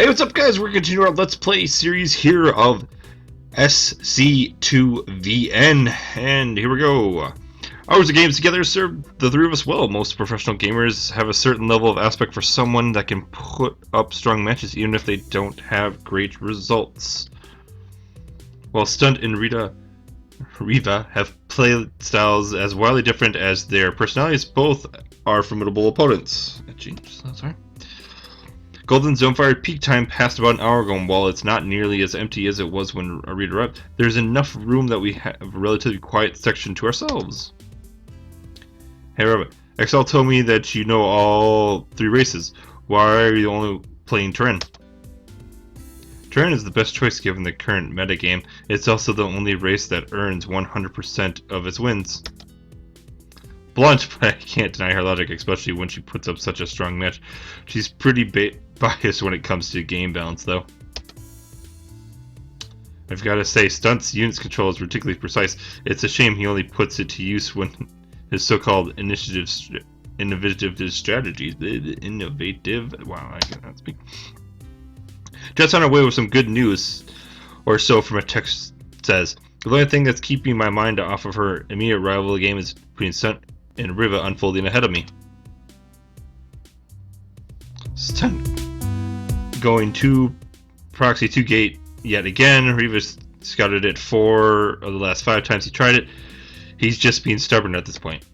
Hey, what's up, guys? We're continuing our Let's Play series here of SC2VN, and here we go. Hours of games together serve the three of us well. Most professional gamers have a certain level of aspect for someone that can put up strong matches even if they don't have great results. While Stunt and Reva have play styles as wildly different as their personalities, both are formidable opponents. Sorry. Golden Zonefire peak time passed about an hour ago, and while it's not nearly as empty as it was when Rita arrived, there's enough room that we have a relatively quiet section to ourselves. Hey Reva, XL told me that you know all three races. Why are you only playing Terrain? Terrain is the best choice given the current metagame. It's also the only race that earns 100% of its wins. Blunt, but I can't deny her logic, especially when she puts up such a strong match. She's pretty biased when it comes to game balance, though. I've got to say, Stunt's units control is ridiculously precise. It's a shame he only puts it to use when his so-called innovative strategies. Innovative. Wow, I cannot speak. Just on our way with some good news, or so from a text says. The only thing that's keeping my mind off of her immediate rival game is between Stunt and Reva unfolding ahead of me. Stunt going to proxy 2 gate yet again. Reva scouted it 4 of the last 5 times he tried it. He's just being stubborn at this point.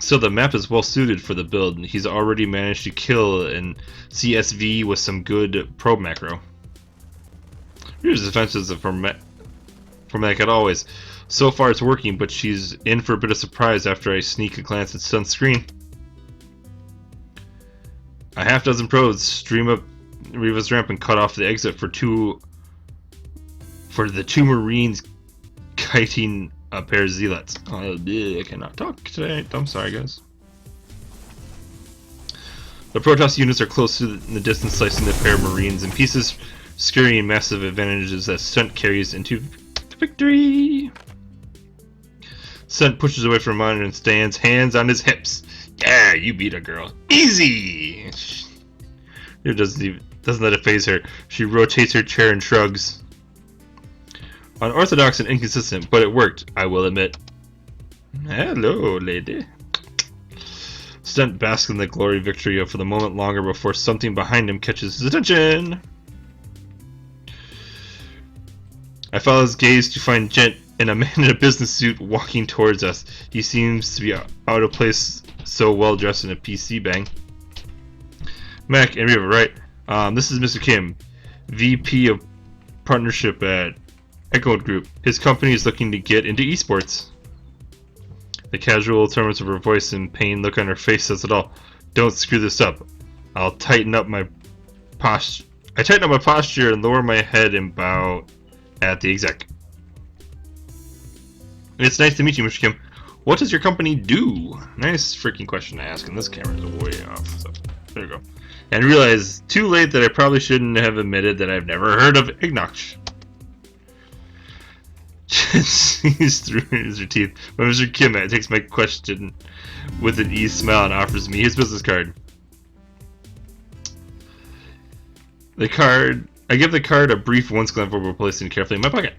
Still, the map is well suited for the build. He's already managed to kill an CSV with some good probe macro. Reva's defense is from like it always. So far it's working, but she's in for a bit of surprise after I sneak a glance at Stunt's screen. A half dozen probes stream up Reva's ramp and cut off the exit for the two Marines kiting a pair of zealots. I cannot talk today. I'm sorry, guys. The Protoss units are close to the distance, slicing the pair of Marines in pieces, securing massive advantages that Stunt carries into victory. Stunt pushes away from a monitor and stands, hands on his hips. Yeah, you beat a girl. Easy! It doesn't let it faze her. She rotates her chair and shrugs. Unorthodox and inconsistent, but it worked, I will admit. Hello, lady. Stunt basks in the glory victory for the moment longer before something behind him catches his attention. I follow his gaze to find Gent and a man in a business suit walking towards us. He seems to be out of place, so well dressed in a PC bang. Mac and Reva, right? This is Mr. Kim, VP of Partnership at Echo Group. His company is looking to get into esports. The casual tones of her voice and pain look on her face says it all. Don't screw this up. I tighten up my posture and lower my head and bow at the exec. It's nice to meet you, Mr. Kim. What does your company do? Nice freaking question to ask, and this camera is way off, so there we go. And realize too late that I probably shouldn't have admitted that I've never heard of Ignoch. Sees through her teeth. But Mr. Kim takes my question with an easy smile and offers me his business card. I give the card a brief once glance before placing it carefully in my pocket.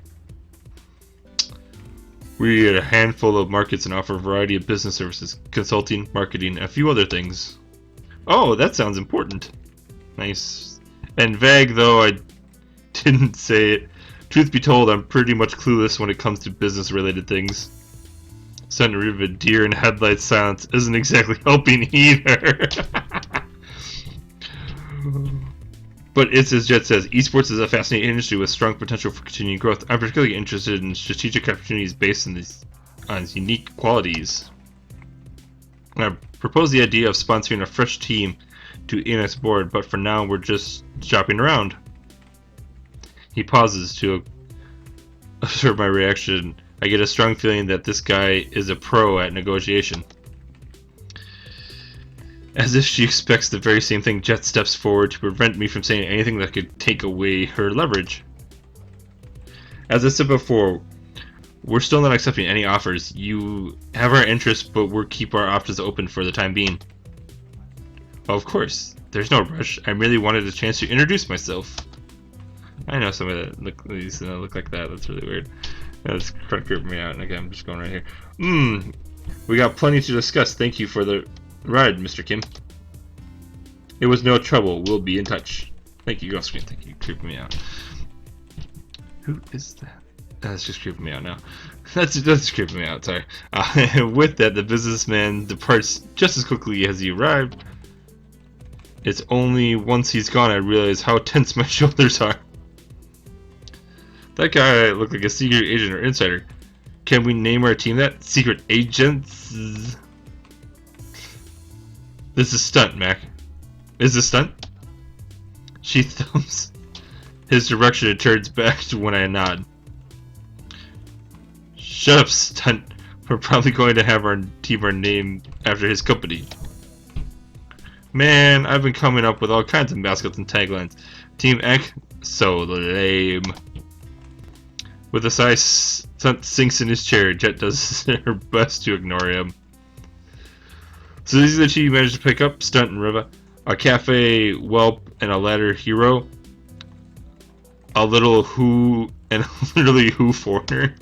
We are a handful of markets and offer a variety of business services, consulting, marketing, and a few other things. Oh, that sounds important. Nice. And vague, though I didn't say it. Truth be told, I'm pretty much clueless when it comes to business-related things. Sudden Reva deer in headlights silence isn't exactly helping either. But it's as Jet says, esports is a fascinating industry with strong potential for continued growth. I'm particularly interested in strategic opportunities based on unique qualities. I propose the idea of sponsoring a fresh team to ENX board, but for now we're just shopping around. He pauses to observe my reaction. I get a strong feeling that this guy is a pro at negotiation. As if she expects the very same thing, Jet steps forward to prevent me from saying anything that could take away her leverage. As I said before, we're still not accepting any offers. You have our interest, but we'll keep our options open for the time being. Of course, There's no rush. I merely wanted a chance to introduce myself. I know some of that look like that. That's really weird. That's trying to creep me out. Okay, I'm just going right here. We got plenty to discuss. Thank you for the ride, Mr. Kim. It was no trouble. We'll be in touch. Thank you, Ghost Screen. Thank you, creeping me out. Who is that? That's just creeping me out now. That's creeping me out. Sorry. With that, the businessman departs just as quickly as he arrived. It's only once he's gone I realize how tense my shoulders are. That guy looked like a secret agent or insider. Can we name our team that? Secret Agents? This is stunt, Mac. Is this stunt? She thumbs his direction and turns back to when I nod. Shut up, stunt. We're probably going to have our team named after his company. Man, I've been coming up with all kinds of mascots and taglines. Team Ek? So lame. With a sigh, Stunt sinks in his chair. Jet does her best to ignore him. So these are the two you managed to pick up, Stunt and Reva. A cafe whelp and a ladder hero. A little who and literally who foreigner.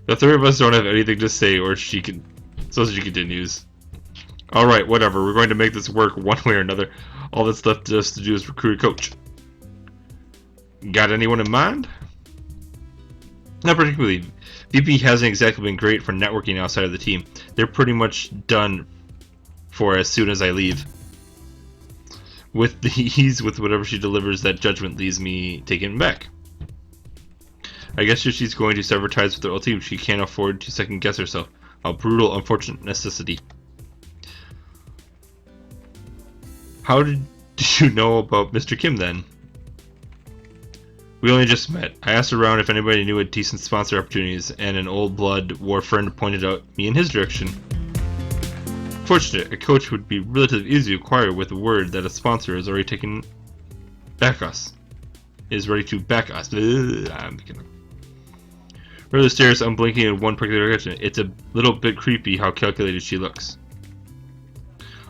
The three of us don't have anything to say, or she continues. Alright, whatever. We're going to make this work one way or another. All that's left us to do is recruit a coach. Got anyone in mind? Not particularly. VP hasn't exactly been great for networking outside of the team. They're pretty much done for as soon as I leave. With the ease with whatever she delivers, that judgment leaves me taken back. I guess if she's going to sever ties with her old team, she can't afford to second guess herself. A brutal, unfortunate necessity. How did you know about Mr. Kim then? We only just met. I asked around if anybody knew of decent sponsor opportunities, and an old blood war friend pointed out me in his direction. Fortunate, a coach would be relatively easy to acquire with the word that a sponsor is already taking back us. Is ready to back us. I'm kidding. Reva stares unblinking in one particular direction. It's a little bit creepy how calculated she looks.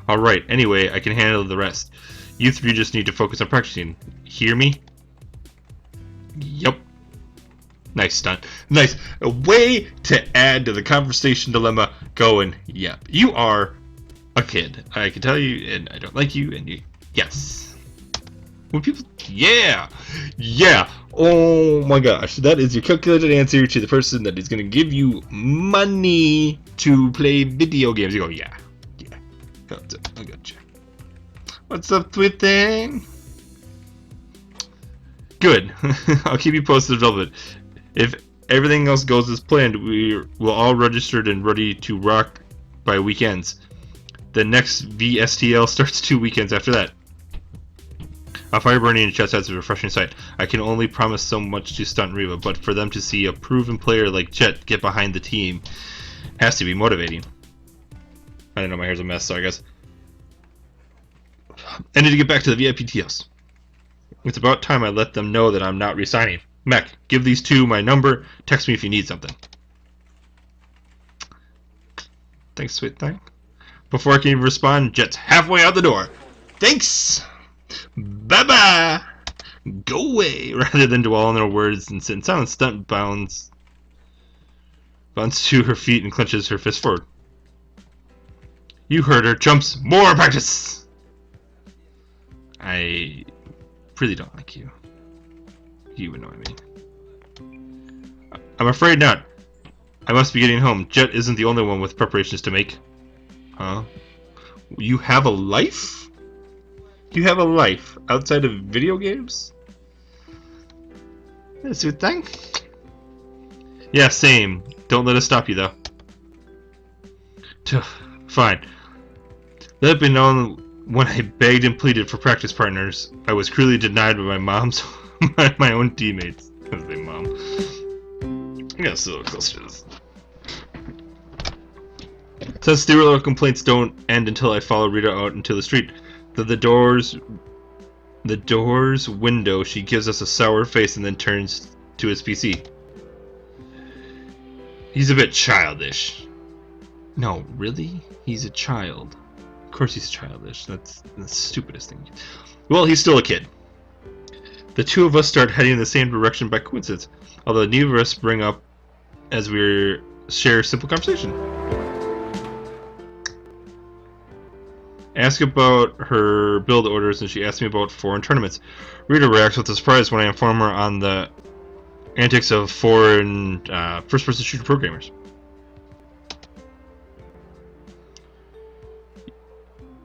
Alright, anyway, I can handle the rest. You three just need to focus on practicing. Hear me? Yup. Nice stunt. Nice. A way to add to the conversation dilemma going, yep. You are a kid. I can tell you, and I don't like you, and you, yes. When people, yeah. Yeah. Oh my gosh. That is your calculated answer to the person that is going to give you money to play video games. You go, yeah. Yeah. I gotcha. What's up, Twitting? Good. I'll keep you posted a little bit. If everything else goes as planned, we're all registered and ready to rock by weekends. The next VSTL starts 2 weekends after that. A fire burning in Chet's is a refreshing sight. I can only promise so much to Stunt and Reva, but for them to see a proven player like Chet get behind the team has to be motivating. I don't know, my hair's a mess, sorry guys. I need to get back to the VIP TLs. It's about time I let them know that I'm not resigning. Mac, give these two my number. Text me if you need something. Thanks, sweet thing. Before I can even respond, Jet's halfway out the door. Thanks! Bye-bye! Go away! Rather than dwell on their words and sit in silence, Stunt bounds to her feet and clenches her fist forward. You heard her, chumps. More practice! I really don't like you. You would know what I mean. I'm afraid not. I must be getting home. Jet isn't the only one with preparations to make. Huh? You have a life? You have a life outside of video games? That's a good thing. Yeah, same. Don't let us stop you, though. Fine. Let it be known when I begged and pleaded for practice partners, I was cruelly denied by my mom's, my own teammates. I was like, Mom. I gotta sit a little closer to this. Since sterile complaints don't end until I follow Rita out into the street, the door's window, she gives us a sour face and then turns to his PC. He's a bit childish. No, really? He's a child. course he's childish. That's the stupidest thing. Well, he's still a kid. The two of us start heading in the same direction by coincidence, although neither of us bring up as we share simple conversation. Ask about her build orders, and she asks me about foreign tournaments. Rita reacts with a surprise when I inform her on the antics of foreign first-person shooter programmers.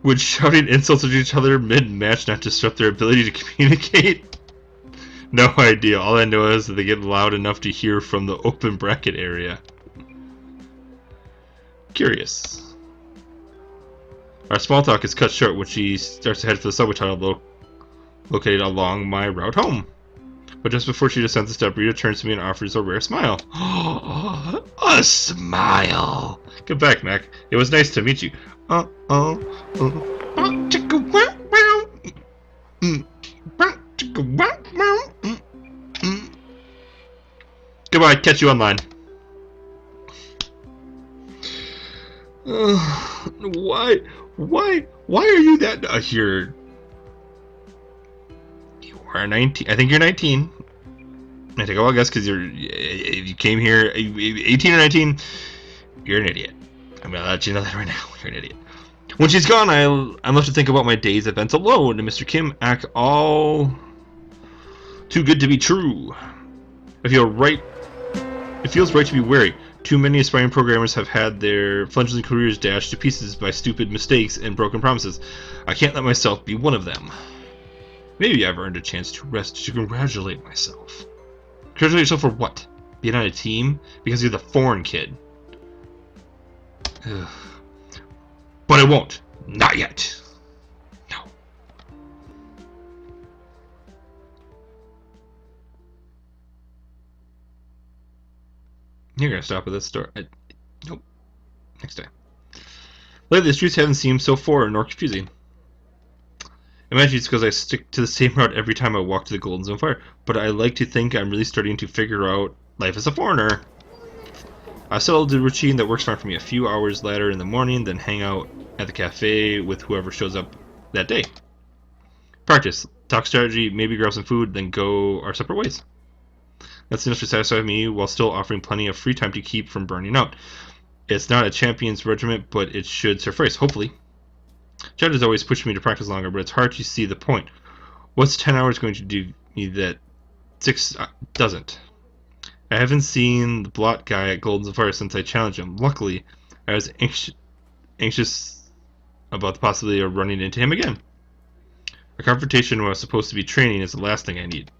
Would shouting insults at each other mid-match not disrupt their ability to communicate? No idea. All I know is that they get loud enough to hear from the open bracket area. Curious. Our small talk is cut short when she starts to head for the subway tunnel located along my route home. But just before she descends the step, Rita turns to me and offers a rare smile. A smile! Get back, Mac. It was nice to meet you. Goodbye, catch you online. Why are you that? You are 19. I think you're 19. I take a wild guess because you came here 18 or 19. You're an idiot. I'm gonna let you know that right now. You're an idiot. When she's gone, I'm left to think about my day's events alone, and Mr. Kim act all too good to be true. It feels right to be wary. Too many aspiring programmers have had their fledgling careers dashed to pieces by stupid mistakes and broken promises. I can't let myself be one of them. Maybe I've earned a chance to rest to congratulate myself. Congratulate yourself for what? Being on a team? Because you're the foreign kid. Ugh. But I won't. Not yet. No. You're gonna stop at this store. Nope. Next time. Lately, the streets haven't seemed so foreign nor confusing. Imagine it's because I stick to the same route every time I walk to the Golden Zone Fire, but I like to think I'm really starting to figure out life as a foreigner. I settled a routine that works fine for me. A few hours later in the morning, then hang out at the cafe with whoever shows up that day. Practice, talk strategy, maybe grab some food, then go our separate ways. That's enough to satisfy me while still offering plenty of free time to keep from burning out. It's not a champion's regiment, but it should suffice, hopefully. Chad has always pushed me to practice longer, but it's hard to see the point. What's 10 hours going to do me that 6 doesn't? I haven't seen the blot guy at Golden Fire since I challenged him. Luckily, I was anxious about the possibility of running into him again. A confrontation when I was supposed to be training is the last thing I need.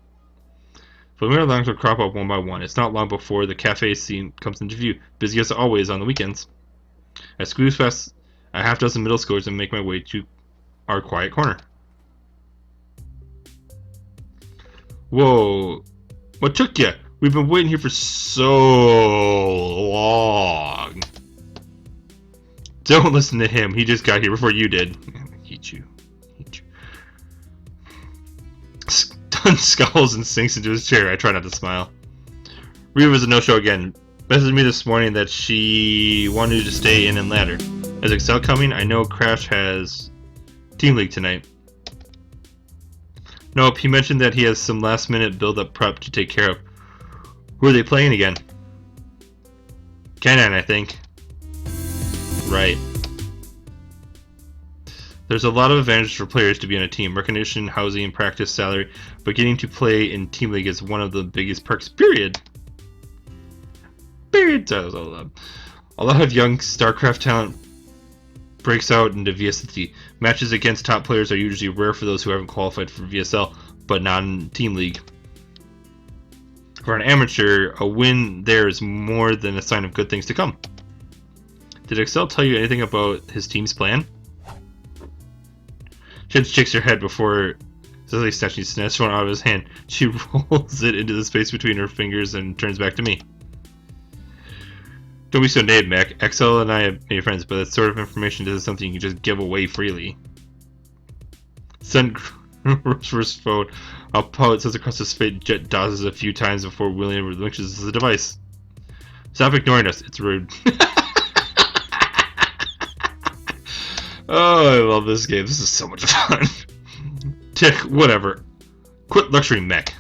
Familiar alarms will crop up one by one. It's not long before the cafe scene comes into view, busy as always on the weekends. I squeeze past a half dozen middle schoolers and make my way to our quiet corner. Whoa, what took you? We've been waiting here for so long. Don't listen to him. He just got here before you did. I hate you. Stun scowls and sinks into his chair. I try not to smile. Reva's a no-show again. Messaged me this morning that she wanted to stay in and ladder. Is Excel coming? I know Crash has Team League tonight. Nope, he mentioned that he has some last-minute build-up prep to take care of. Who are they playing again? Canine, I think. Right. There's a lot of advantages for players to be on a team. Recognition, housing, practice, salary. But getting to play in Team League is one of the biggest perks, period. Period. A lot of young StarCraft talent breaks out into VSLT. Matches against top players are usually rare for those who haven't qualified for VSL, but not in Team League. For an amateur, a win there is more than a sign of good things to come. Did Excel tell you anything about his team's plan? She shakes her head before Cecily snatches one out of his hand. She rolls it into the space between her fingers and turns back to me. Don't be so naive, Mac. Excel and I have made friends, but that sort of information isn't something you can just give away freely. Send first phone. I'll pout says across his face. Jet dodges a few times before William relinquishes the device. Stop ignoring us. It's rude. Oh, I love this game. This is so much fun. Tick, whatever. Quit lecturing, mech.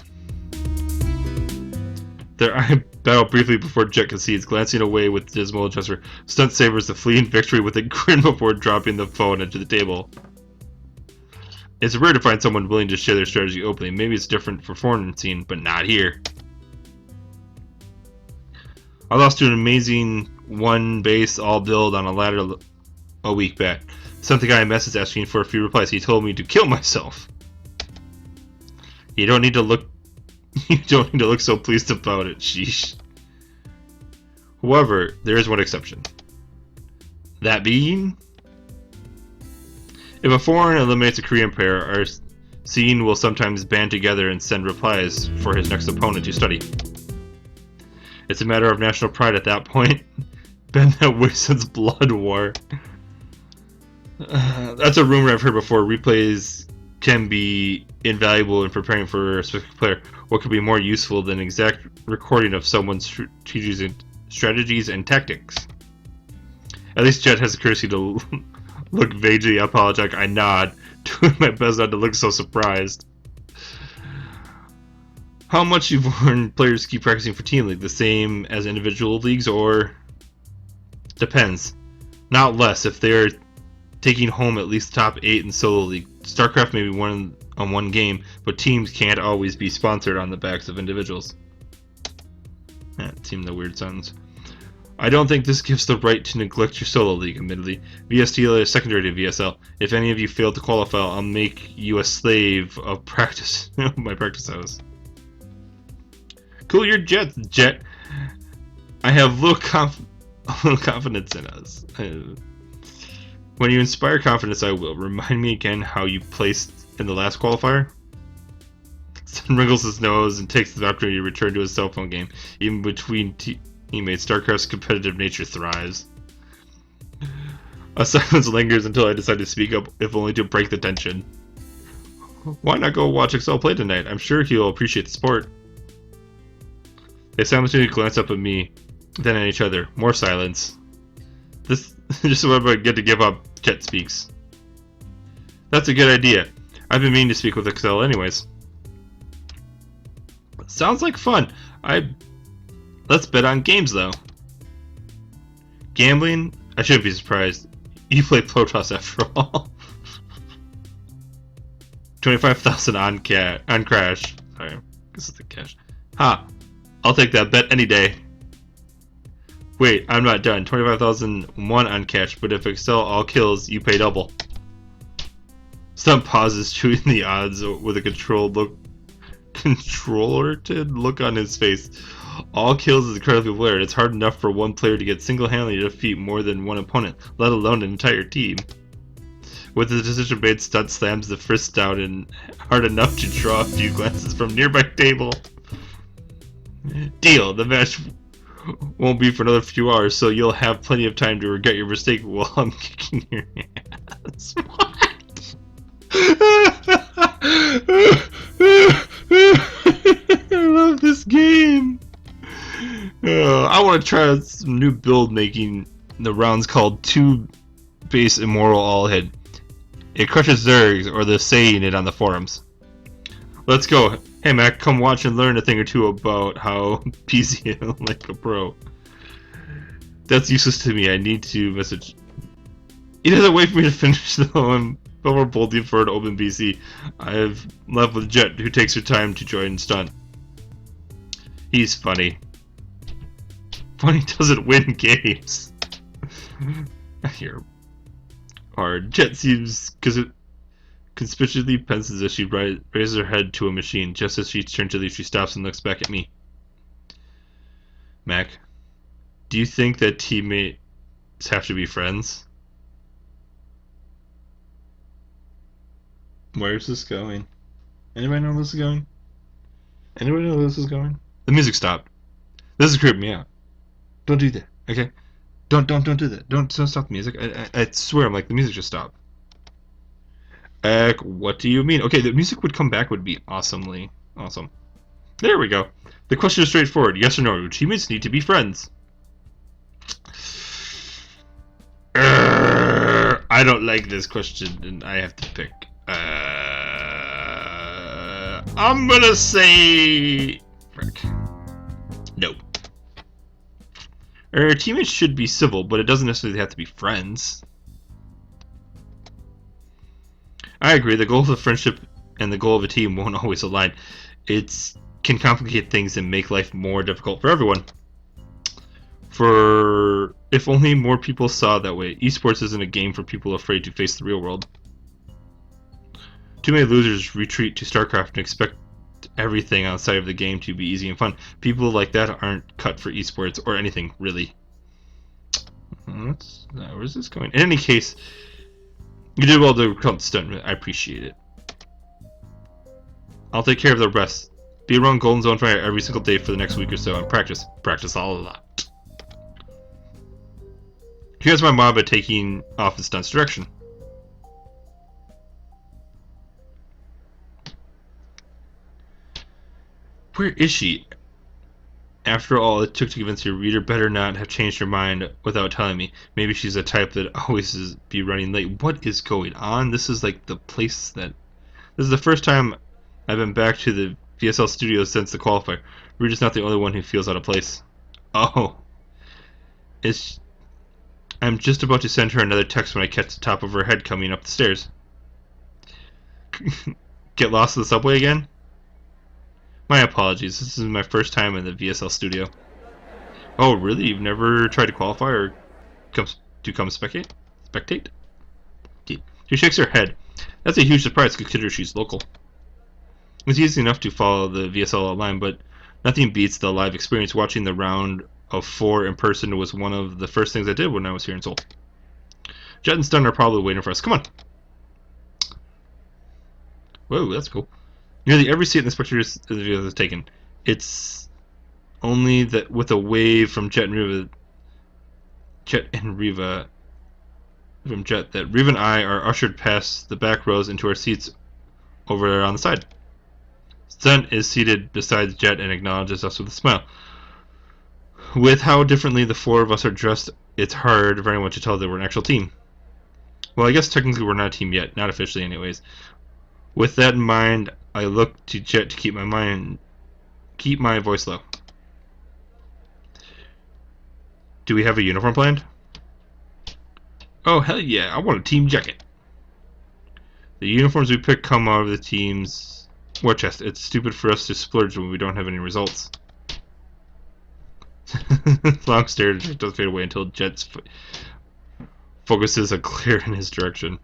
Their eye battle briefly before Jet concedes, glancing away with dismal gesture. Stunt savors the fleeing victory with a grin before dropping the phone into the table. It's rare to find someone willing to share their strategy openly. Maybe it's different for foreign scene, but not here. I lost to an amazing one base all build on a ladder a week back. Sent the guy a message asking for a few replies. He told me to kill myself. You don't need to look so pleased about it, sheesh. However, there is one exception. That being, if a foreign eliminates a Korean pair, our scene will sometimes band together and send replies for his next opponent to study. It's a matter of national pride at that point. Been that way since Blood War. That's a rumor I've heard before. Replays can be invaluable in preparing for a specific player. What could be more useful than exact recording of someone's strategies and tactics? At least Jet has the courtesy to look vaguely apologetic. I nod, doing my best not to look so surprised. How much you've learned players keep practicing for Team League? The same as individual leagues, or depends. Not less if they're taking home at least top 8 in solo league. StarCraft may be won on one game, but teams can't always be sponsored on the backs of individuals. That seemed a weird sentence. I don't think this gives the right to neglect your solo league, admittedly. VSTL is secondary to VSL. If any of you fail to qualify, I'll make you a slave of practice. My practice house. Cool your jets, Jet. I have little confidence in us. When you inspire confidence, I will. Remind me again how you placed in the last qualifier? Sun wrinkles his nose and takes the opportunity to return to his cell phone game. Even between teammates, StarCraft's competitive nature thrives. A silence lingers until I decide to speak up, if only to break the tension. Why not go watch Excel play tonight? I'm sure he'll appreciate the sport. They simultaneously glance up at me, then at each other. More silence. This just what I get to give up. Jet speaks. That's a good idea. I've been meaning to speak with Excel anyways. Sounds like fun. Let's bet on games though. Gambling? I shouldn't be surprised. You play Protoss after all. 25,000 on crash. Sorry, this is the cash. Ha! I'll take that bet any day. Wait, I'm not done. 25,001 on cash, but if Excel all kills, you pay double. Stump pauses, chewing the odds with a controlled look on his face. All kills is incredibly rare. It's hard enough for one player to get single-handedly to defeat more than one opponent, let alone an entire team. With the decision made, Stunt slams the fist down and hard enough to draw a few glances from nearby table. Deal. The match won't be for another few hours, so you'll have plenty of time to regret your mistake while I'm kicking your ass. What? I love this game. I want to try some new build making. The round's called 2 base immoral all head. It crushes Zergs, or they're saying it on the forums. Let's go. Hey Mac, come watch and learn a thing or two about how PC like a pro. That's useless to me. I need to message. He doesn't wait for me to finish though. I'm over boldly for an open BC. I've left with Jet, who takes her time to join Stunt. He's funny. Funny doesn't win games. You're hard. Jet seems conspicuously pensive as she raises her head to a machine. Just as she turns to leave, she stops and looks back at me. Mac, do you think that teammates have to be friends? Where's this going? Anybody know where this is going? Anybody know where this is going? The music stopped. This is creeping me out. Don't do that, okay? Don't do that. Don't stop the music. I swear, I'm like, the music just stopped. What do you mean? Okay, the music would come back would be awesomely awesome. There we go. The question is straightforward. Yes or no? Do teammates need to be friends? I I don't like this question, and I have to pick. I'm gonna say... Frick. No. Our teammates should be civil, but it doesn't necessarily have to be friends. I agree, the goal of a friendship and the goal of a team won't always align. It can complicate things and make life more difficult for everyone. If only more people saw it that way. Esports isn't a game for people afraid to face the real world. Too many losers retreat to StarCraft and expect everything outside of the game to be easy and fun. People like that aren't cut for esports or anything, really. Where's this going? In any case, you did well to come to stunt. I appreciate it. I'll take care of the rest. Be around Golden Zone Fire every single day for the next week or so and practice. Practice a lot. Here's my mob at taking off in Stunt's direction. Where is she? After all it took to convince your reader better not have changed her mind without telling me. Maybe she's a type that always be running late. What is going on? This is like the place that... This is the first time I've been back to the VSL studios since the qualifier. Rita's not the only one who feels out of place. Oh. I'm just about to send her another text when I catch the top of her head coming up the stairs. Get lost in the subway again? My apologies, this is my first time in the VSL studio. Oh, really? You've never tried to qualify or come spectate? She shakes her head. That's a huge surprise considering she's local. It's easy enough to follow the VSL line, but nothing beats the live experience. Watching the round of 4 in person was one of the first things I did when I was here in Seoul. Jet and Stun are probably waiting for us. Come on! Whoa, that's cool. Nearly every seat in the spectators of the video is taken. It's only that with a wave from Jet and Reva that Reva and I are ushered past the back rows into our seats over there on the side. Stun is seated beside Jet and acknowledges us with a smile. With how differently the 4 of us are dressed, it's hard for anyone to tell that we're an actual team. Well, I guess technically we're not a team yet, not officially anyways. With that in mind, I look to Jet to keep my voice low. Do we have a uniform planned? Oh, hell yeah, I want a team jacket. The uniforms we pick come out of the team's war chest. It's stupid for us to splurge when we don't have any results. Long stare does fade away until Jet's focuses a glare in his direction.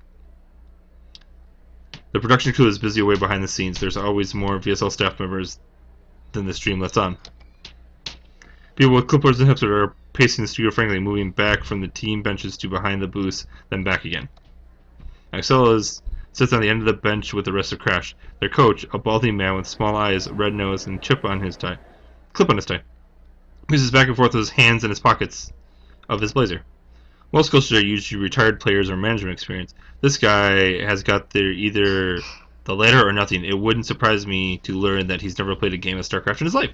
The production crew is busy away behind the scenes. There's always more VSL staff members than the stream lets on. People with clipboards and headsets are pacing the studio frankly, moving back from the team benches to behind the booths, then back again. Axel sits on the end of the bench with the rest of Crash. Their coach, a balding man with small eyes, red nose, and clip on his tie, moves back and forth with his hands in his pockets of his blazer. Most coaches are usually retired players or management experience. This guy has got either the latter or nothing. It wouldn't surprise me to learn that he's never played a game of StarCraft in his life.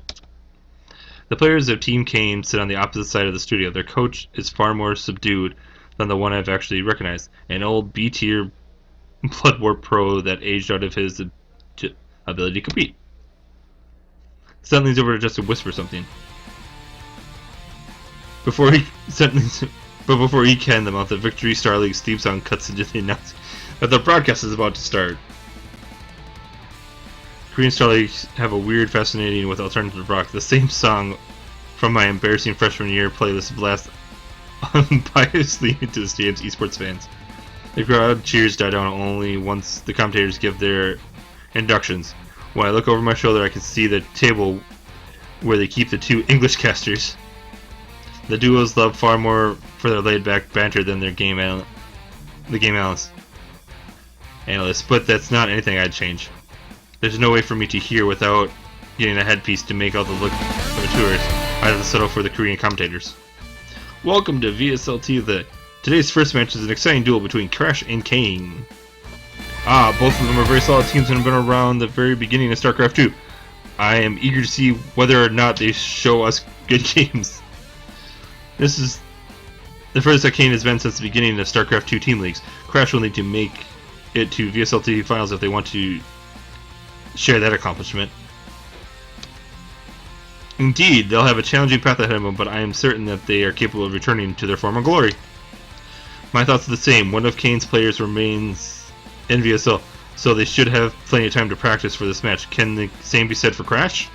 The players of Team Kane sit on the opposite side of the studio. Their coach is far more subdued than the one I've actually recognized. An old B-tier Blood War pro that aged out of his ability to compete. Stan leans over just to whisper something. Before he can, the mouth of Victory Star League's theme song cuts into the announcement that the broadcast is about to start. Korean Star Leagues have a weird fascinating with alternative rock. The same song from my embarrassing freshman year playlist blasts unbiasedly into the stadium's esports fans. The crowd cheers die down only once the commentators give their inductions. When I look over my shoulder, I can see the table where they keep the 2 English casters. The duos love far more for their laid-back banter than their game analysts. But that's not anything I'd change. There's no way for me to hear without getting a headpiece to make out the look of the tourists. I have to settle for the Korean commentators. Welcome to VSLT. Today's first match is an exciting duel between Crash and Kane. Both of them are very solid teams and have been around the very beginning of StarCraft 2. I am eager to see whether or not they show us good games. This is the furthest that Kane has been since the beginning of StarCraft 2 team leagues. Crash will need to make it to VSLTV finals if they want to share that accomplishment. Indeed, they'll have a challenging path ahead of them, but I am certain that they are capable of returning to their former glory. My thoughts are the same. One of Kane's players remains in VSL, so they should have plenty of time to practice for this match. Can the same be said for Crash?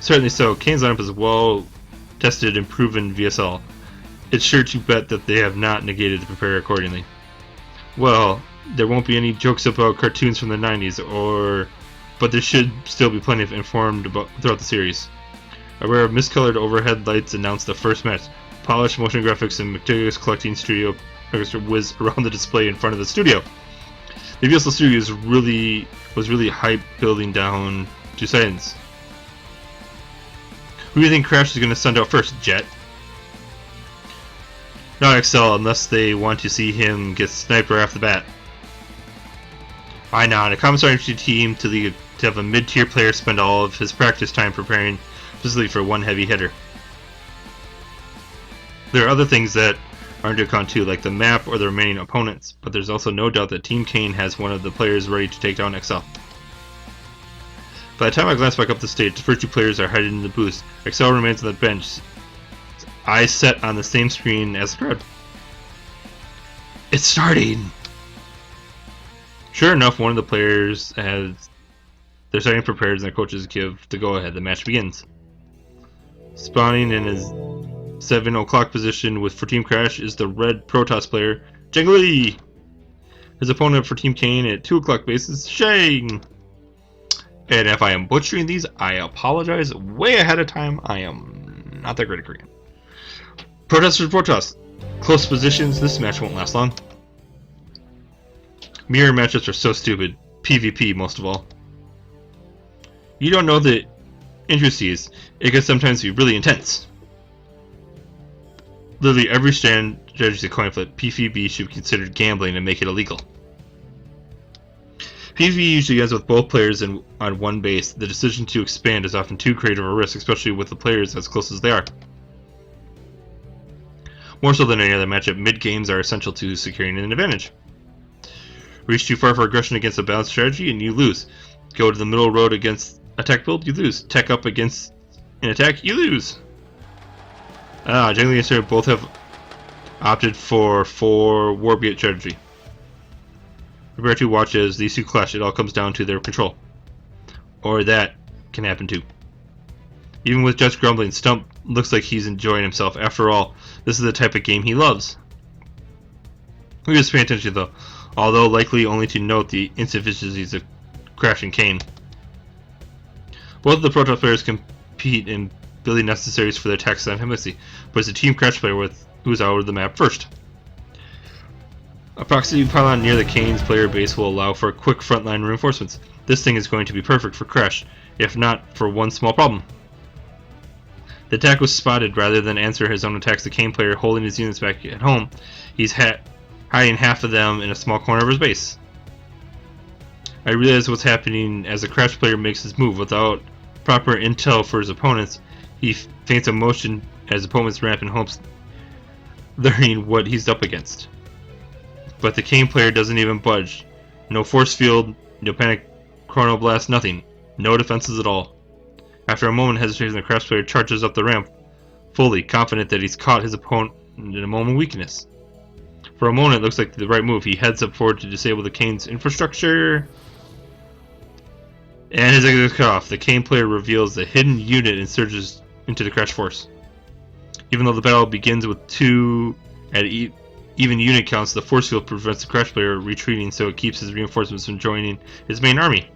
Certainly so. Kane's lineup is well tested and proven VSL. It's sure to bet that they have not negated to prepare accordingly. Well, there won't be any jokes about cartoons from the 90s, but there should still be plenty of informed about throughout the series. A pair of miscolored overhead lights announced the first match. Polished motion graphics and meticulous collecting studio whiz around the display in front of the studio. The VSL studio was really hype building down to science. Who do you think Crash is going to send out first, Jet? Not XL unless they want to see him get sniped right off the bat. Why not? A common strategy team to have a mid-tier player spend all of his practice time preparing physically for one heavy hitter. There are other things that are into account too, like the map or the remaining opponents, but there's also no doubt that Team Kane has one of the players ready to take down XL. By the time I glance back up the stage, the first two players are hiding in the booth. XL remains on the bench, eyes set on the same screen as the crowd. It's starting! Sure enough, one of the players has their starting prepared and their coaches give the go-ahead. The match begins. Spawning in his 7 o'clock position for Team Crash is the red Protoss player, Jangli! His opponent for Team Kane at 2 o'clock base is Shang! And if I am butchering these, I apologize way ahead of time. I am not that great at Korean. Protoss versus Protoss. Close positions, this match won't last long. Mirror matchups are so stupid. PvP most of all. You don't know the intricacies. It can sometimes be really intense. Literally every strategy is a coin flip. PvP should be considered gambling and make it illegal. PvP usually ends with both players on one base. The decision to expand is often too creative a risk, especially with the players as close as they are. More so than any other matchup, mid-games are essential to securing an advantage. Reach too far for aggression against a balanced strategy and you lose. Go to the middle road against attack build, you lose. Tech up against an attack, you lose. Jangly and Sarah both have opted for Warbeat strategy. Prepare to watch as these two clash. It all comes down to their control. Or that can happen too. Even with Jet's grumbling, Stump looks like he's enjoying himself. After all, this is the type of game he loves. We just pay attention though, although likely only to note the insufficiencies of Crash and Kane. Both of the Protoss players compete in building necessaries for their attacks on Hemisi, but it's a Team Crash player who's out of the map first. A proximity pylon near the Kane's player base will allow for quick frontline reinforcements. This thing is going to be perfect for Crash, if not for one small problem. The attack was spotted. Rather than answer his own attacks, the Kane player holding his units back at home, he's hiding half of them in a small corner of his base. I realize what's happening as the Crash player makes his move. Without proper intel for his opponents, he feints a motion as opponents ramp in hopes learning what he's up against. But the Kane player doesn't even budge. No force field, no panic chrono blast, nothing. No defenses at all. After a moment of hesitation, the Crash player charges up the ramp, fully confident that he's caught his opponent in a moment of weakness. For a moment, it looks like the right move. He heads up forward to disable the Kane's infrastructure. And his exit is cut off. The Kane player reveals the hidden unit and surges into the Crash force. Even though the battle begins with 2 at even unit counts, the force field prevents the Crash player retreating, so it keeps his reinforcements from joining his main army.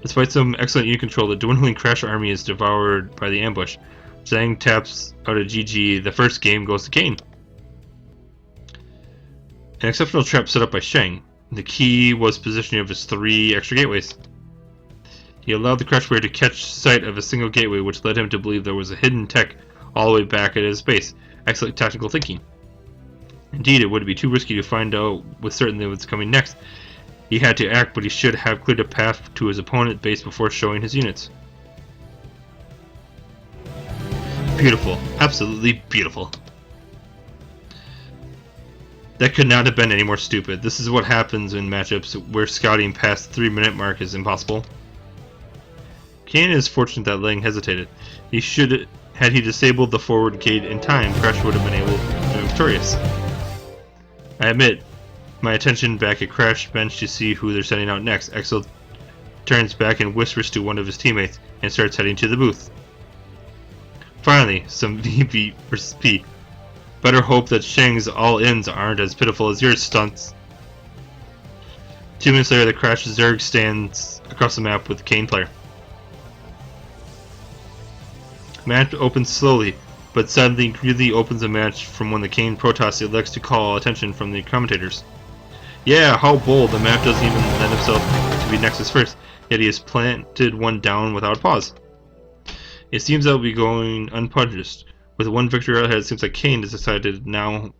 Despite some excellent unit control, the dwindling Crash army is devoured by the ambush. Zhang taps out a GG. The first game goes to Kane. An exceptional trap set up by Shang. The key was positioning of his 3 extra gateways. He allowed the Crash player to catch sight of a single gateway, which led him to believe there was a hidden tech all the way back at his base. Excellent tactical thinking. Indeed, it would be too risky to find out with certainty what's coming next. He had to act, but he should have cleared a path to his opponent's base before showing his units. Beautiful. Absolutely beautiful. That could not have been any more stupid. This is what happens in matchups where scouting past the 3-minute mark is impossible. Kane is fortunate that Lang hesitated. Had he disabled the forward gate in time, Crash would have been able to be victorious. I admit, my attention back at Crash bench to see who they're sending out next. Exo turns back and whispers to one of his teammates and starts heading to the booth. Finally, some VP versus P. Better hope that Shang's all-ins aren't as pitiful as your stunts. 2 minutes later, the Crash Zerg stands across the map with the Kane player. Match opens slowly, but suddenly really opens a match from when the Kane Protoss elects to call attention from the commentators. Yeah, how bold, the map doesn't even lend himself to be Nexus first, yet he has planted one down without pause. It seems that will be going unpunished. With one victory ahead, it seems like Kane has decided now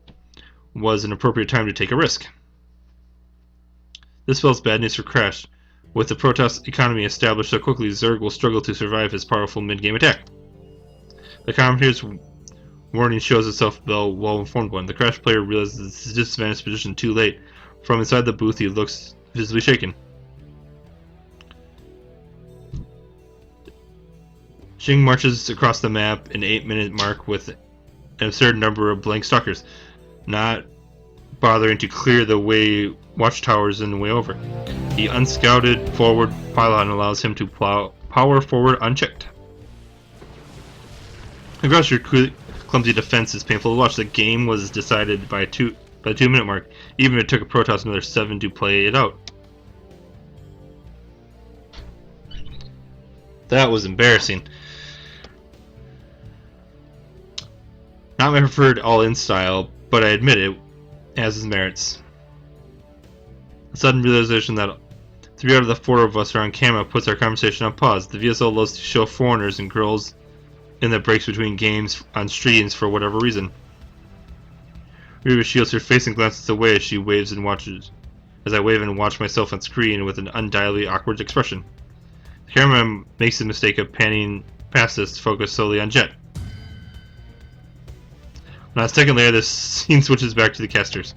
was an appropriate time to take a risk. This spells bad news for Crash. With the Protoss economy established so quickly, Zerg will struggle to survive his powerful mid-game attack. The commentator's warning shows itself the well-informed one. The Crash player realizes his disadvantaged position too late. From inside the booth, he looks visibly shaken. Xing marches across the map an 8-minute mark with an absurd number of blank stalkers, not bothering to clear the way watchtowers in the way over. The unscouted forward pylon allows him to power forward unchecked. Across your clumsy defense is painful to watch. The game was decided by the 2-minute mark, even if it took a Protoss another 7 to play it out. That was embarrassing. Not my preferred all-in style, but I admit it has its merits. A sudden realization that 3 out of the 4 of us are on camera puts our conversation on pause. The VSL loves to show foreigners and girls in the breaks between games on streams for whatever reason. Reva shields her face and glances away as she waves and watches. As I wave and watch myself on screen with an undialedly awkward expression. The cameraman makes the mistake of panning past us to focus solely on Jet. Now, a second later, the scene switches back to the casters.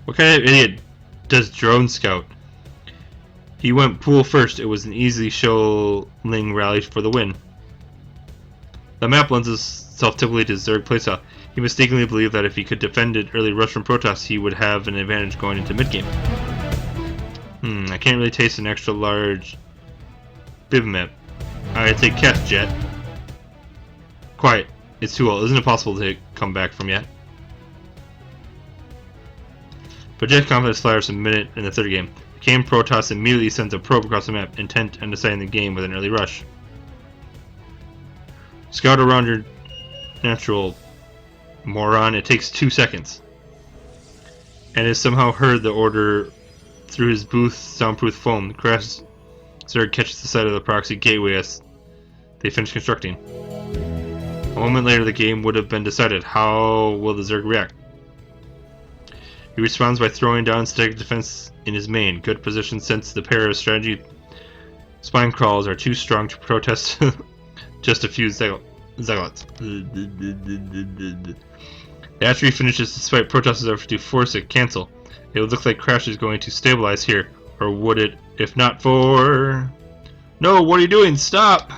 What kind of idiot does drone scout? He went pool first. It was an easy show-ling rally for the win. The map lends itself typically to Zerg playstyle. He mistakenly believed that if he could defend it early rush from Protoss, he would have an advantage going into mid-game. I can't really taste an extra large Bivmap. I take cast Jet. Quiet. It's too old. Isn't it possible to come back from yet? But Jet confidence flares a minute in the third game. The Kane Protoss immediately sends a probe across the map, intent on deciding the game with an early rush. Scout around your natural moron. It takes 2 seconds. And has somehow heard the order through his booth soundproof foam. The Crash Zerg catches the side of the proxy gateway as they finish constructing. A moment later, the game would have been decided. How will the Zerg react? He responds by throwing down static defense in his main. Good position since the pair of strategy spine crawls are too strong to protest just a few zealots. The hatchery finishes despite Protoss's effort to force it cancel. It would look like Crash is going to stabilize here. Or would it, if not for... No, what are you doing? Stop!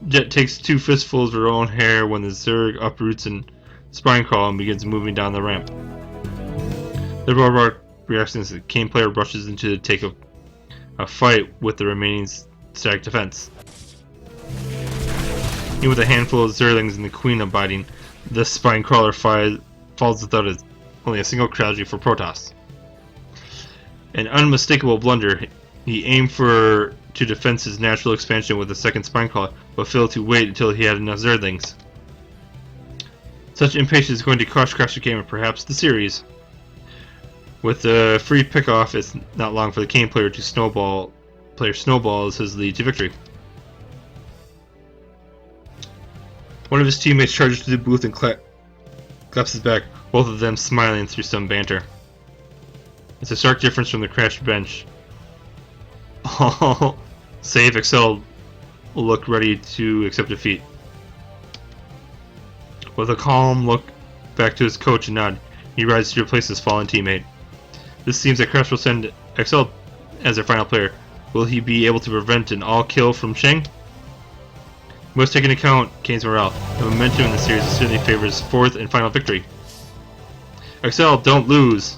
Jet takes 2 fistfuls of her own hair when the Zerg uproots and spine crawl and begins moving down the ramp. The robot reacts as the Kane player rushes into to take a fight with the remaining static defense. Even with a handful of Zerlings and the Queen abiding, the spine crawler falls without only a single casualty for Protoss. An unmistakable blunder. He aimed to defend his natural expansion with a second spine crawler, but failed to wait until he had enough Zerlings. Such impatience is going to cost Crash the game and perhaps the series. With the free pickoff, it's not long for the Kane player to snowballs his lead to victory. One of his teammates charges to the booth and claps his back, both of them smiling through some banter. It's a stark difference from the Crash bench. Save, Excel, look ready to accept defeat. With a calm look, back to his coach and nod. He rises to replace his fallen teammate. This seems that Crash will send XL as their final player. Will he be able to prevent an all-kill from Sheng? We must take into account Kane's morale. The momentum in the series certainly favors fourth and final victory. XL, don't lose!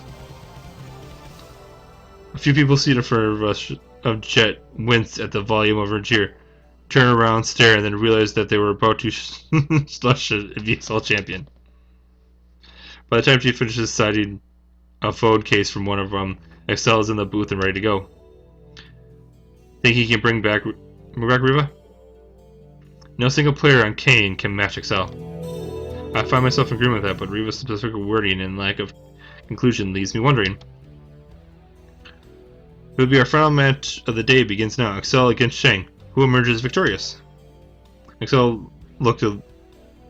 A few people seated in front of us of Jet wince at the volume of her cheer, turn around, stare, and then realize that they were about to slush a VSL champion. By the time she finishes citing a phone case from one of them, XL is in the booth and ready to go. Think he can bring back Reva? No single player on Kane can match XL. I find myself in agreement with that, but Reva's specific wording and lack of conclusion leaves me wondering. It will be our final match of the day begins now. XL against Sheng. Who emerges victorious? XL looked at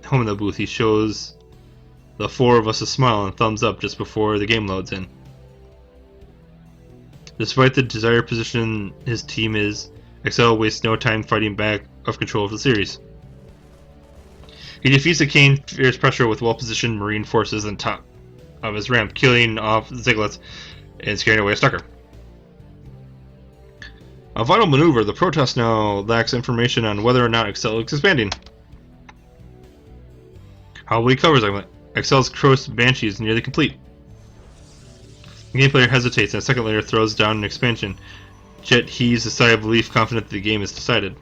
home in the booth. He shows the four of us a smile and thumbs up just before the game loads in. Despite the desired position his team is, XL wastes no time fighting back of control of the series. He defeats the Kane fierce pressure with well-positioned Marine forces on top of his ramp, killing off Zigglet and scaring away a Stucker. A vital maneuver, the Protoss now lacks information on whether or not XL is expanding. How will he cover Zigglet? XL's Cross Banshee is nearly complete. The game player hesitates and a second layer throws down an expansion. Jet heaves a sigh of relief, confident that the game is decided.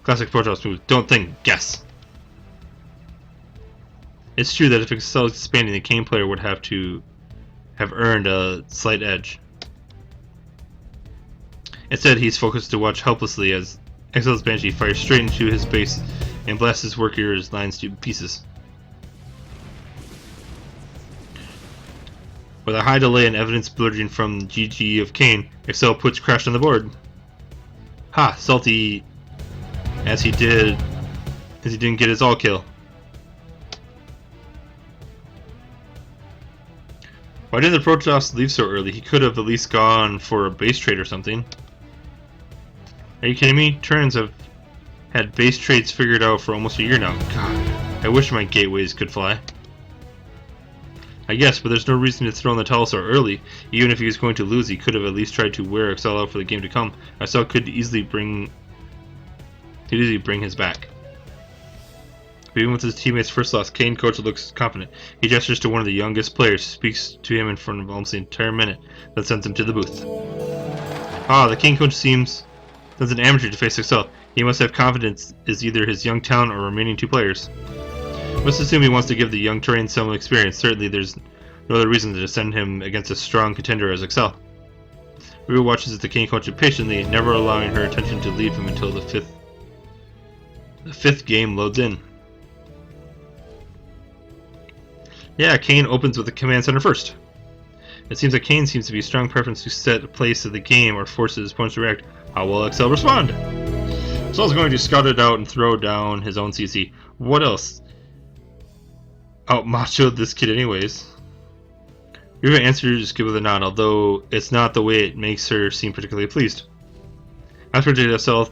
Classic Protoss move. Don't think, guess. It's true that if XL is expanding, the Kane player would have to have earned a slight edge. Instead, he's focused to watch helplessly as XL's Banshee fires straight into his base and blasts his workers' lines to pieces. With a high delay and evidence blurring from the GG of Kane, XL puts Crash on the board. Ha! Salty as he didn't get his all kill. Why did the Protoss leave so early? He could have at least gone for a base trade or something. Are you kidding me? Terrans have had base trades figured out for almost a year now. God, I wish my gateways could fly. I guess, but there's no reason to throw in the towel so early. Even if he was going to lose, he could have at least tried to wear XL out for the game to come. XL could easily bring his back. But even with his teammates' first loss, Kane coach looks confident. He gestures to one of the youngest players, speaks to him in front of almost the entire minute, then sends him to the booth. Ah, the Kane coach seems an amateur to face XL. He must have confidence is either his young talent or remaining two players. Let's assume he wants to give the young Terran some experience. Certainly there's no other reason to send him against a strong contender as XL. Reva watches as the Kane coach patiently, never allowing her attention to leave him until the fifth game loads in. Yeah, Kane opens with the command center first. It seems that Kane seems to be a strong preference to set a place of the game or forces his opponents to react. How will XL respond? XL's going to scout it out and throw down his own CC. What else? Out machoed this kid anyways. Reva answers good with a nod, although it's not the way it makes her seem particularly pleased. After JSL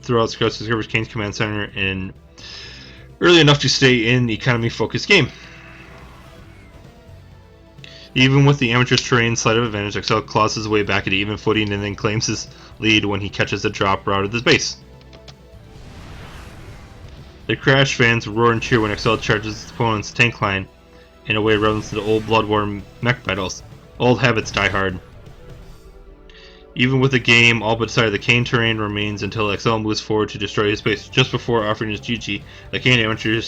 throughout scouts discovers Kane's command center and early enough to stay in the economy-focused game. Even with the amateur's terrain slight of advantage, XL claws his way back at even footing and then claims his lead when he catches a drop route at his base. The Crash fans roar and cheer when XL charges his opponent's tank line in a way relevant to the old Blood War mech battles. Old habits die hard. Even with the game all but decided, the Kane terrain remains until XL moves forward to destroy his base. Just before offering his GG, the Kane amateur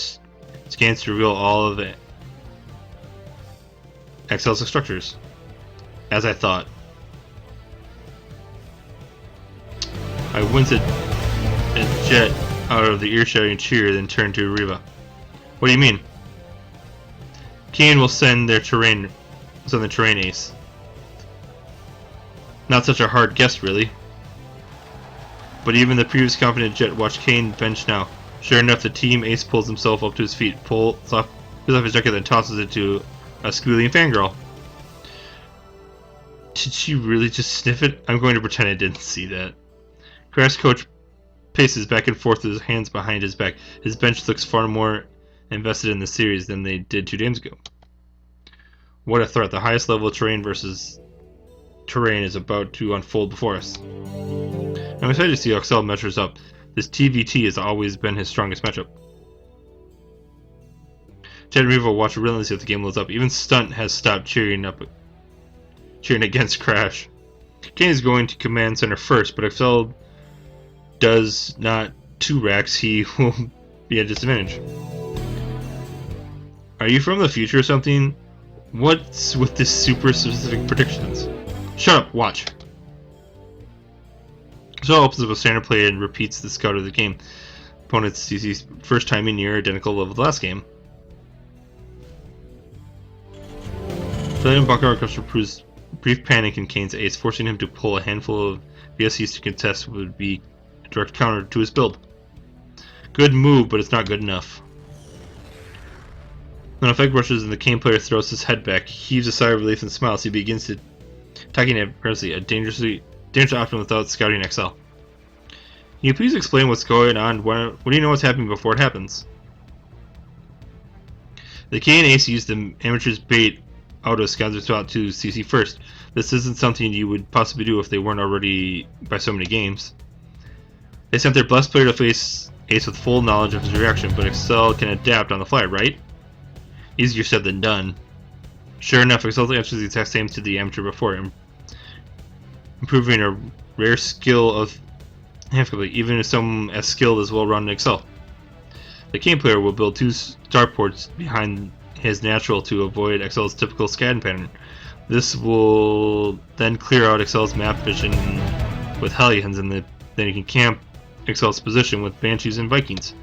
scans to reveal all of it. XL's structures. As I thought. I winced at Jet out of the earshot and cheer, then turned to Reva. What do you mean? Kane will send the terrain ace. Not such a hard guess, really. But even the previous confident Jet watched Kane bench now. Sure enough, the team ace pulls himself up to his feet, pulls off his jacket, then tosses it to a squealing fangirl. Did she really just sniff it? I'm going to pretend I didn't see that. Crash coach paces back and forth with his hands behind his back. His bench looks far more invested in the series than they did 2 games ago. What a threat. The highest level of terrain versus terrain is about to unfold before us. I'm excited to see how Excel measures up. This TVT has always been his strongest matchup. Chad and Reva watch relentlessly as the game loads up. Even Stunt has stopped cheering against Crash. Kane is going to command center first, but if Excel does not 2 racks, he will be at a disadvantage. Are you from the future or something? What's with this super specific predictions? Shut up, watch. So opens up a standard play and repeats the scout of the game. Opponent's CC's first time in near identical level of the last game. Filling Bucker comes from Prue's brief panic in Kane's ace, forcing him to pull a handful of VSCs to contest would be a direct counter to his build. Good move, but it's not good enough. When effect rushes and the Kane player throws his head back, heaves a sigh of relief and smiles. He begins to attacking aggressively, a dangerous option without scouting XL. Can you please explain what's going on? What do you know what's happening before it happens? The Kane ace used the amateur's bait out of scouts out to CC first. This isn't something you would possibly do if they weren't already by so many games. They sent their blessed player to face Ace with full knowledge of his reaction, but Excel can adapt on the fly, right? Easier said than done. Sure enough, Excel answers the exact same to the amateur before him, improving a rare skill of handfully, even if someone as skilled as well-rounded Excel. The Kane player will build 2 starports behind his natural to avoid Excel's typical scan pattern. This will then clear out Excel's map vision with Hellions, and then he can camp Excel's position with Banshees and Vikings.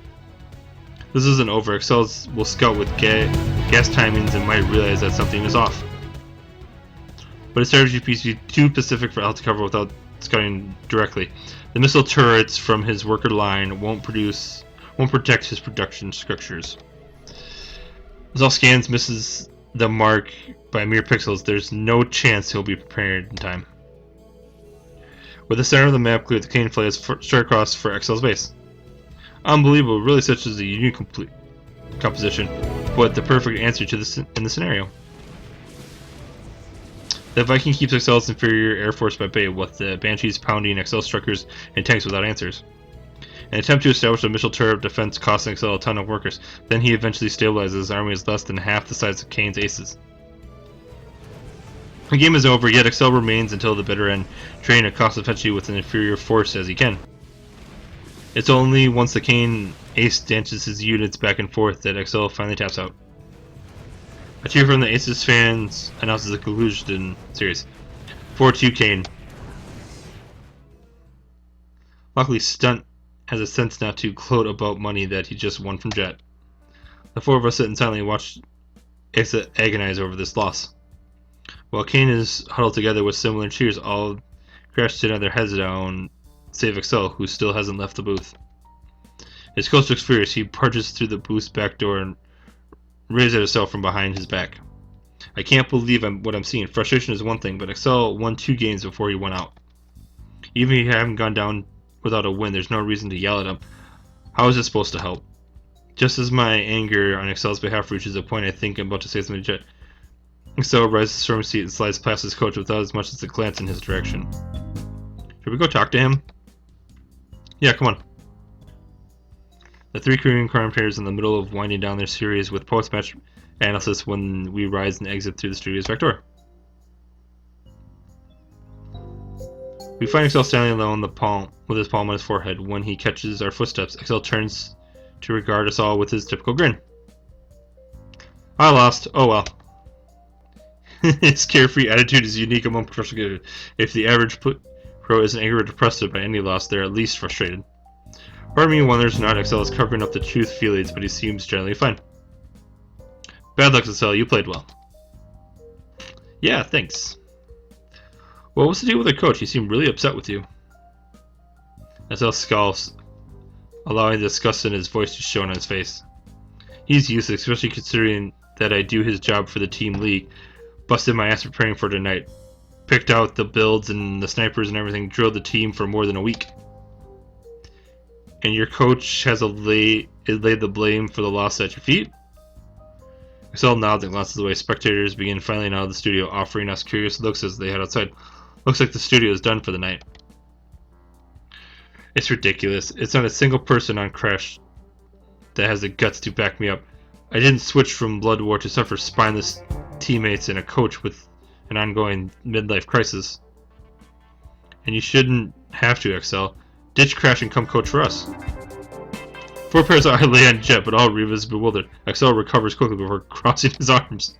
This isn't over. Excel will scout with gas timings and might realize that something is off. But his strategy piece is too specific for L to cover without scouting directly. The missile turrets from his worker line won't protect his production structures. As all scans misses the mark by mere pixels, there's no chance he'll be prepared in time. With the center of the map clear, the Kane flies straight across for Excel's base. Unbelievable, really such as a unique composition, but the perfect answer to this in the scenario. The Viking keeps Excel's inferior air force by bay, with the Banshees pounding Excel's truckers and tanks without answers. An attempt to establish a missile turret defense costing Excel a ton of workers. Then he eventually stabilizes his army is less than half the size of Kane's aces. The game is over, yet Excel remains until the bitter end, training a cost effectively with an inferior force as he can. It's only once the Kane ace dances his units back and forth that Excel finally taps out. A cheer from the Aces fans announces the conclusion series. 4-2 Kane. Luckily, Stunt has a sense not to gloat about money that he just won from Jet. The 4 of us sit and silently watch Ace agonize over this loss. While Kane is huddled together with similar cheers, all crash to their heads down, save Excel, who still hasn't left the booth. His coach looks furious. He barges through the booth's back door and raises at Excel from behind his back. I can't believe what I'm seeing. Frustration is one thing, but Excel won 2 games before he went out. Even if he hadn't gone down without a win, there's no reason to yell at him. How is it supposed to help? Just as my anger on Excel's behalf reaches a point, I think I'm about to say something to Jet. Excel rises from his seat and slides past his coach without as much as a glance in his direction. Should we go talk to him? Yeah, come on. The 3 Korean commentators in the middle of winding down their series with post-match analysis when we rise and exit through the studio's back door. We find Excel standing alone with his palm on his forehead. When he catches our footsteps, Excel turns to regard us all with his typical grin. I lost. Oh well. His carefree attitude is unique among professional gamers. If the average pro isn't angry or depressed by any loss, they're at least frustrated. Part of me wonders not Excel is covering up the truth feelings, but he seems generally fine. Bad luck, Excel. You played well. Yeah, thanks. What was the deal with the coach? He seemed really upset with you. Excel scowls, allowing the disgust in his voice to show on his face. He's useless, especially considering that I do his job for the team league. Busted my ass preparing for tonight. Picked out the builds and the snipers and everything. Drilled the team for more than a week. And your coach has a It laid the blame for the loss at your feet. Excel nods and glances away. Spectators begin filing out of the studio, offering us curious looks as they head outside. Looks like the studio is done for the night. It's ridiculous. It's not a single person on Crash that has the guts to back me up. I didn't switch from Blood War to suffer spineless teammates and a coach with an ongoing midlife crisis. And you shouldn't have to, Excel. Ditch Crash and come coach for us. 4 pairs of eyes lay on Jet, but all Reva is bewildered. Excel recovers quickly before crossing his arms.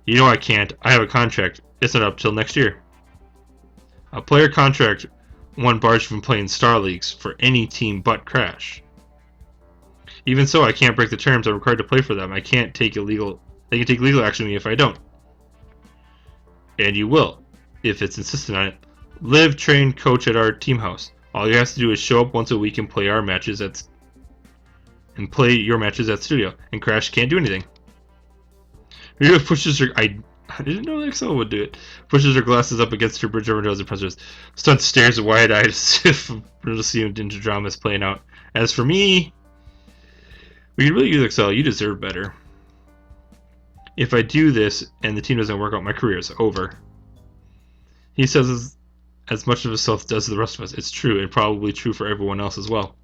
You know I can't. I have a contract. It's not up till next year. A player contract one barge from playing Star Leagues for any team but Crash. Even so, I can't break the terms. I'm required to play for them. I can't take illegal. They can take legal action on me if I don't. And you will, if it's insistent on it. Live, train, coach at our team house. All you have to do is show up once a week and play our matches at your matches at studio. And Crash can't do anything. Reva pushes her. I didn't know that Excel would do it. Pushes her glasses up against her bridge over nose and presses. Stunt stares wide-eyed as if assumed into drama is playing out. As for me, we can really use Excel. You deserve better. If I do this and the team doesn't work out, my career is over. He says as much of himself does the rest of us. It's true, and probably true for everyone else as well.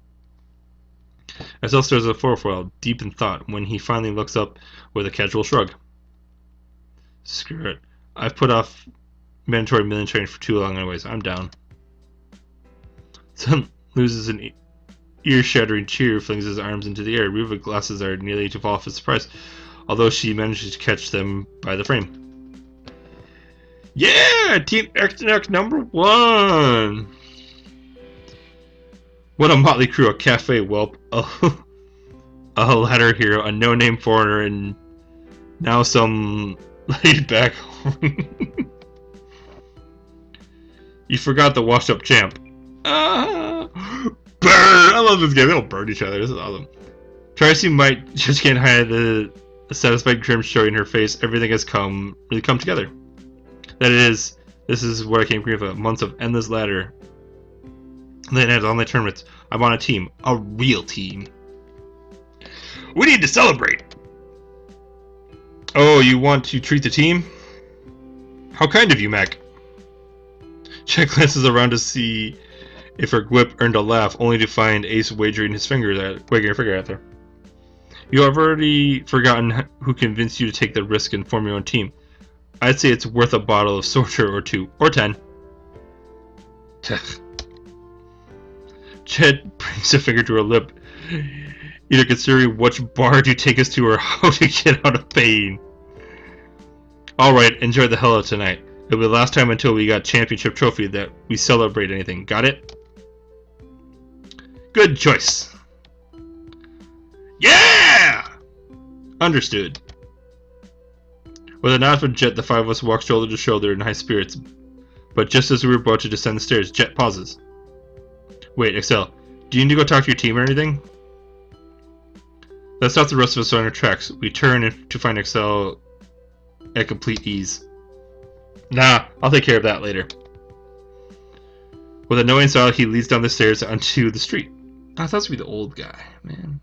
Excel stares at the floor for a while, deep in thought, when he finally looks up with a casual shrug. Screw it. I've put off mandatory million training for too long anyways. I'm down. Son loses an ear-shattering cheer, flings his arms into the air. Reva's glasses are nearly to fall off his surprise, although she manages to catch them by the frame. Yeah! Team X number 1! What a motley crew, a cafe whelp, a ladder hero, a no-name foreigner, and now some laid-back. You forgot the washed-up champ. Burn! I love this game. They don't burn each other. This is awesome. Tracy might just can't hide the satisfied grin showing her face. Everything has really come together. That is, this is what I came here for. Months of endless ladder. Then as online tournaments, I'm on a team. A real team. We need to celebrate. Oh, you want to treat the team? How kind of you, Mac. Jack glances around to see if her quip earned a laugh, only to find Ace wagging her finger at her. You have already forgotten who convinced you to take the risk and form your own team. I'd say it's worth a bottle of Sorcerer or 2, or 10. Chet brings a finger to her lip, either considering which bar to take us to or how to get out of pain. Alright, enjoy the hell out tonight. It'll be the last time until we got championship trophy that we celebrate anything. Got it? Good choice. Yeah! Understood. With a nod from Jet, the 5 of us walk shoulder to shoulder in high spirits. But just as we were about to descend the stairs, Jet pauses. Wait, Excel, do you need to go talk to your team or anything? That stops the rest of us on our tracks. We turn to find Excel at complete ease. Nah, I'll take care of that later. With a knowing style, he leads down the stairs onto the street. I thought this would be the old guy, man.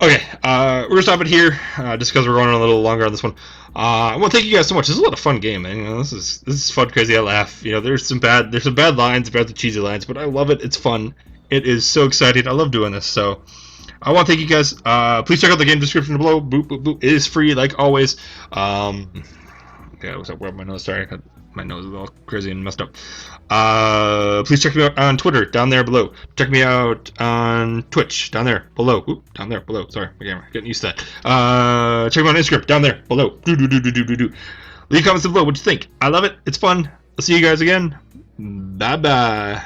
Okay, we're gonna stop it here, just because we're going on a little longer on this one. I want to thank you guys so much. This is a lot of fun game, man. You know, this is fun, crazy. I laugh. You know, there's some bad lines, bad cheesy lines, but I love it. It's fun. It is so exciting. I love doing this. So, I want to thank you guys. Please check out the game description below. Boop boop boop. It is free, like always. Yeah, what's up? Where my nose? Sorry, my nose is all crazy and messed up. Please check me out on Twitter down there below. Check me out on Twitch down there below. Oop, down there below. Sorry, again, getting used to that. Check me out on Instagram down there below. Leave comments below. What you think? I love it. It's fun. I'll see you guys again. Bye bye.